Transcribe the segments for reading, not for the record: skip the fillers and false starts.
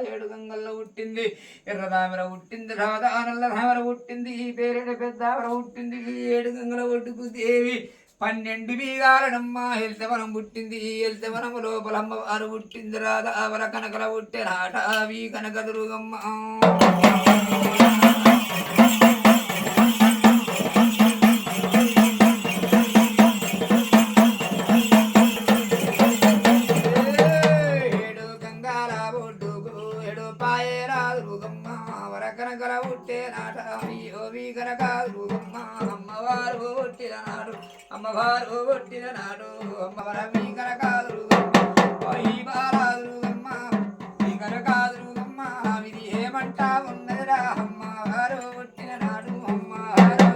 ఏడు గంగల్లో పుట్టింది ఎర్రదామెర పుట్టింది రాధానల్ల ధామెర పుట్టింది ఈ పేరిన పెద్దామెర పుట్టింది ఈ ఏడు గంగల ఒడ్డుకు దేవి 12 బీగాలనమ్మ హెల్తవనం పుట్టింది ఈ హెల్తవనము లోపల అమ్మవారు పుట్టింది రాధావర కనకల పుట్టే నాట అవి కనక దుర్గమ్మ అమ్మవారు పుట్టిన నాడు అమ్మవార మీ కనకాదు బాలాదురుగమ్మ మీ కనకాదురుగమ్మ ఇది ఏమంటా ఉన్నదిరా అమ్మవారు పుట్టిన నాడు అమ్మవారు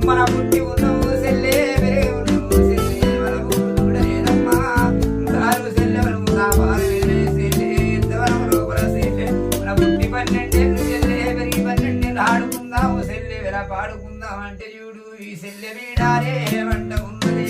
మన పుట్టి ఉన్నావు సెల్లే దారు సెల్లెవరు లోపల సెల్లె మన పుట్టి 12 సెల్లే పెరిగి 12 ఆడుకుందాము సెల్లె వెల పాడుకుందాం అంటే చూడు ఈ సెల్లె వీడారే వంట ఉన్నదే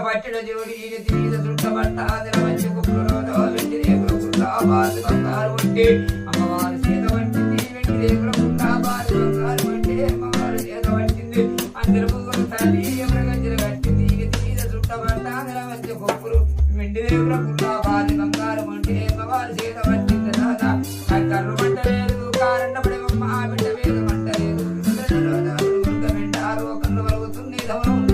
పట్టిన జోడి తీర చుట్టబట్ట మంచి కుక్కలు వెండి రేకులకుండా బాధ బంగారు వంటి అమ్మవారు చేత పట్టింది వెండి రేకులకుండా బాధ బంగారు వంటి అమ్మవారు చేత పట్టింది అందరు పువ్వులు తల్లి ఎవరగంజలు కట్టింది తీర చుట్టబట్ట మంచి కుక్కలు వెండి రేకులకుండా బాధ బంగారు వంటి అమ్మవారు చేత పట్టింది రాదా కర్రు మంట లేదు కారండ పడేవమ్మ బిడ్డ వేరు మంట లేదు వెంటారు కన్ను వలుగుతుంది ధవనం